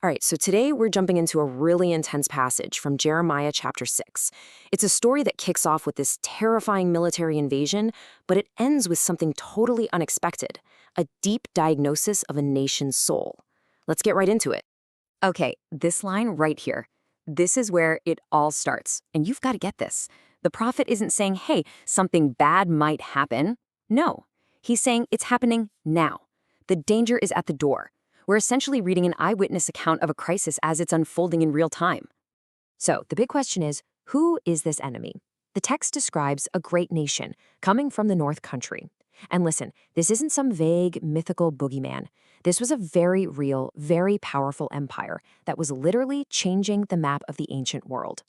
All right, so today we're jumping into a really intense passage from Jeremiah chapter 6. It's a story that kicks off with this terrifying military invasion, but it ends with something totally unexpected, a deep diagnosis of a nation's soul. Let's get right into it. Okay, this line right here. This is where it all starts, and you've got to get this. The prophet isn't saying, hey, something bad might happen. No, he's saying it's happening now. The danger is at the door. We're essentially reading an eyewitness account of a crisis as it's unfolding in real time. So, the big question is, who is this enemy? The text describes a great nation coming from the North Country. And listen, this isn't some vague, mythical boogeyman. This was a very real, very powerful empire that was literally changing the map of the ancient world.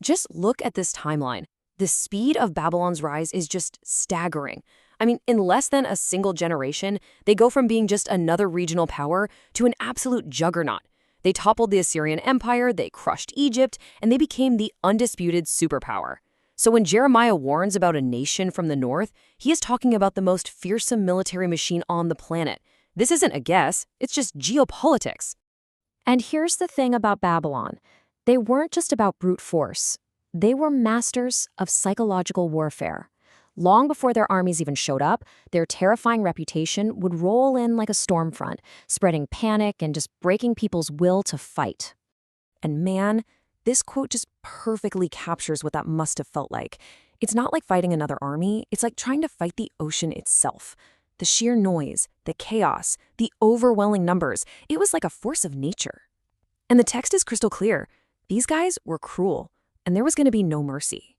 Just look at this timeline. The speed of Babylon's rise is just staggering. I mean, in less than a single generation, they go from being just another regional power to an absolute juggernaut. They toppled the Assyrian Empire, they crushed Egypt, and they became the undisputed superpower. So when Jeremiah warns about a nation from the north, he is talking about the most fearsome military machine on the planet. This isn't a guess, it's just geopolitics. And here's the thing about Babylon. They weren't just about brute force. They were masters of psychological warfare. Long before their armies even showed up, their terrifying reputation would roll in like a storm front, spreading panic and just breaking people's will to fight. And man, this quote just perfectly captures what that must have felt like. It's not like fighting another army, it's like trying to fight the ocean itself. The sheer noise, the chaos, the overwhelming numbers, it was like a force of nature. And the text is crystal clear. These guys were cruel, and there was going to be no mercy.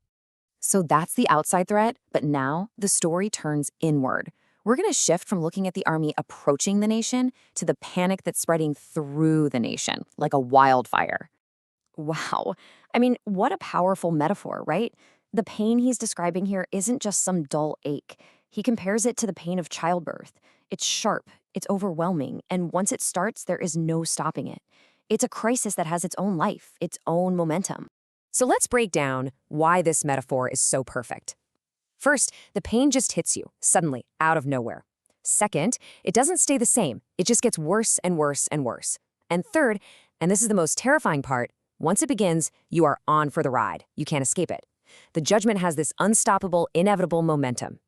So that's the outside threat, but now the story turns inward. We're going to shift from looking at the army approaching the nation to the panic that's spreading through the nation, like a wildfire. Wow. I mean, what a powerful metaphor, right? The pain he's describing here isn't just some dull ache. He compares it to the pain of childbirth. It's sharp, it's overwhelming, and once it starts, there is no stopping it. It's a crisis that has its own life, its own momentum. So let's break down why this metaphor is so perfect. First, the pain just hits you, suddenly, out of nowhere. Second, it doesn't stay the same. It just gets worse and worse and worse. And third, and this is the most terrifying part, once it begins, you are on for the ride. You can't escape it. The judgment has this unstoppable, inevitable momentum.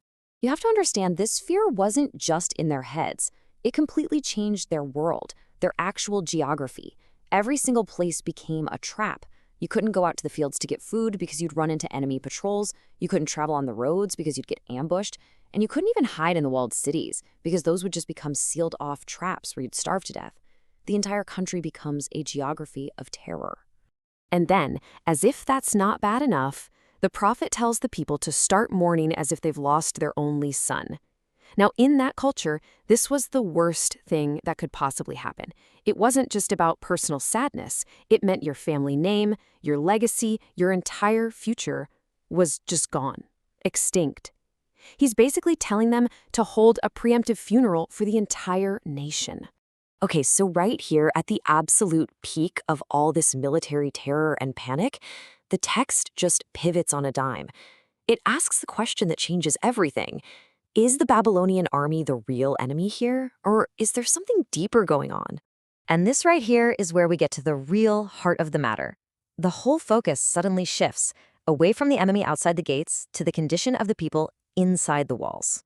You have to understand this fear wasn't just in their heads. It completely changed their world, their actual geography. Every single place became a trap. You couldn't go out to the fields to get food because you'd run into enemy patrols. You couldn't travel on the roads because you'd get ambushed. And you couldn't even hide in the walled cities because those would just become sealed-off traps where you'd starve to death. The entire country becomes a geography of terror. And then, as if that's not bad enough, the prophet tells the people to start mourning as if they've lost their only son. Now, in that culture, this was the worst thing that could possibly happen. It wasn't just about personal sadness. It meant your family name, your legacy, your entire future was just gone, extinct. He's basically telling them to hold a preemptive funeral for the entire nation. Okay, so right here at the absolute peak of all this military terror and panic, the text just pivots on a dime. It asks the question that changes everything. Is the Babylonian army the real enemy here, or is there something deeper going on? And this right here is where we get to the real heart of the matter. The whole focus suddenly shifts, away from the enemy outside the gates to the condition of the people inside the walls.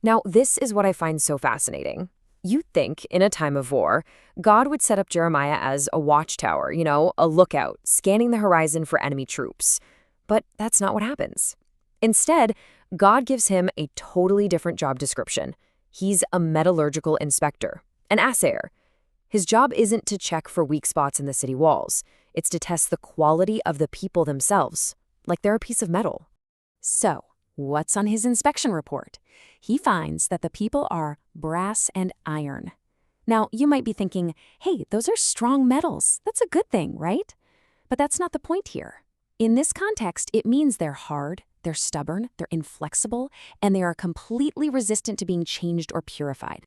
Now, this is what I find so fascinating. You'd think, in a time of war, God would set up Jeremiah as a watchtower, a lookout, scanning the horizon for enemy troops. But that's not what happens. Instead, God gives him a totally different job description. He's a metallurgical inspector, an assayer. His job isn't to check for weak spots in the city walls. It's to test the quality of the people themselves, like they're a piece of metal. So, what's on his inspection report? He finds that the people are brass and iron. Now, you might be thinking, hey, those are strong metals. That's a good thing, right? But that's not the point here. In this context, it means they're hard, they're stubborn, they're inflexible, and they are completely resistant to being changed or purified.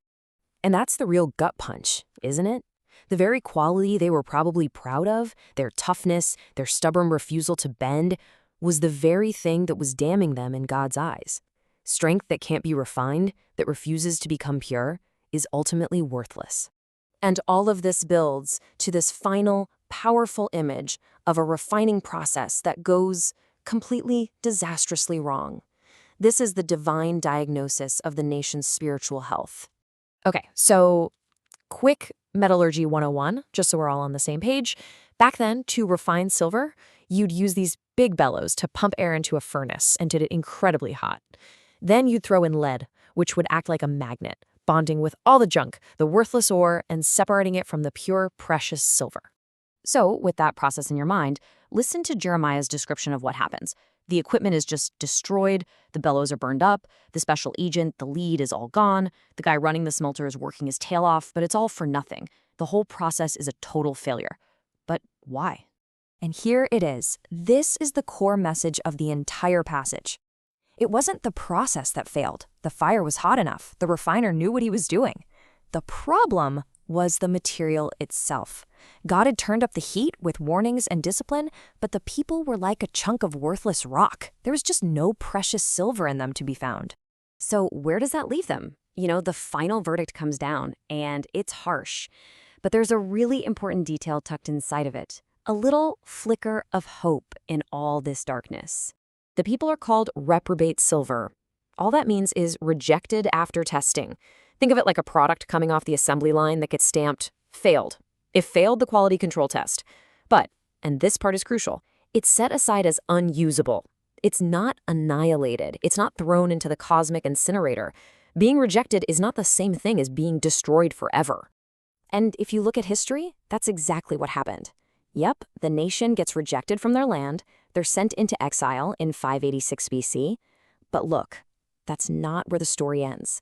And that's the real gut punch, isn't it? The very quality they were probably proud of, their toughness, their stubborn refusal to bend, was the very thing that was damning them in God's eyes. Strength that can't be refined, that refuses to become pure, is ultimately worthless. And all of this builds to this final, powerful image of a refining process that goes completely disastrously wrong. This is the divine diagnosis of the nation's spiritual health. Okay, so quick metallurgy 101, just so we're all on the same page. Back then, to refine silver, you'd use these big bellows to pump air into a furnace and get it incredibly hot. Then you'd throw in lead, which would act like a magnet, bonding with all the junk, the worthless ore, and separating it from the pure, precious silver. So, with that process in your mind, listen to Jeremiah's description of what happens. The equipment is just destroyed, the bellows are burned up, the special agent, the lead, is all gone, the guy running the smelter is working his tail off, but it's all for nothing. The whole process is a total failure. But why? And here it is. This is the core message of the entire passage. It wasn't the process that failed. The fire was hot enough. The refiner knew what he was doing. The problem was the material itself. God had turned up the heat with warnings and discipline, but the people were like a chunk of worthless rock. There was just no precious silver in them to be found. So where does that leave them? The final verdict comes down, and it's harsh. But there's a really important detail tucked inside of it. A little flicker of hope in all this darkness. The people are called reprobate silver. All that means is rejected after testing. Think of it like a product coming off the assembly line that gets stamped, failed. It failed the quality control test. But, and this part is crucial, it's set aside as unusable. It's not annihilated. It's not thrown into the cosmic incinerator. Being rejected is not the same thing as being destroyed forever. And if you look at history, that's exactly what happened. Yep, the nation gets rejected from their land. They're sent into exile in 586 BC. But look, that's not where the story ends.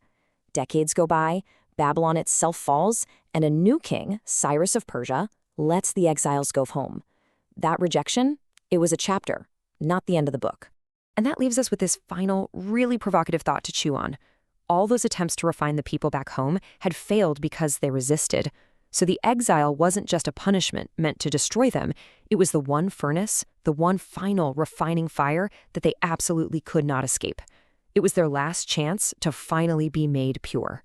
Decades go by, Babylon itself falls, and a new king, Cyrus of Persia, lets the exiles go home. That rejection, it was a chapter, not the end of the book. And that leaves us with this final, really provocative thought to chew on. All those attempts to refine the people back home had failed because they resisted. So the exile wasn't just a punishment meant to destroy them. It was the one furnace, the one final refining fire that they absolutely could not escape. It was their last chance to finally be made pure.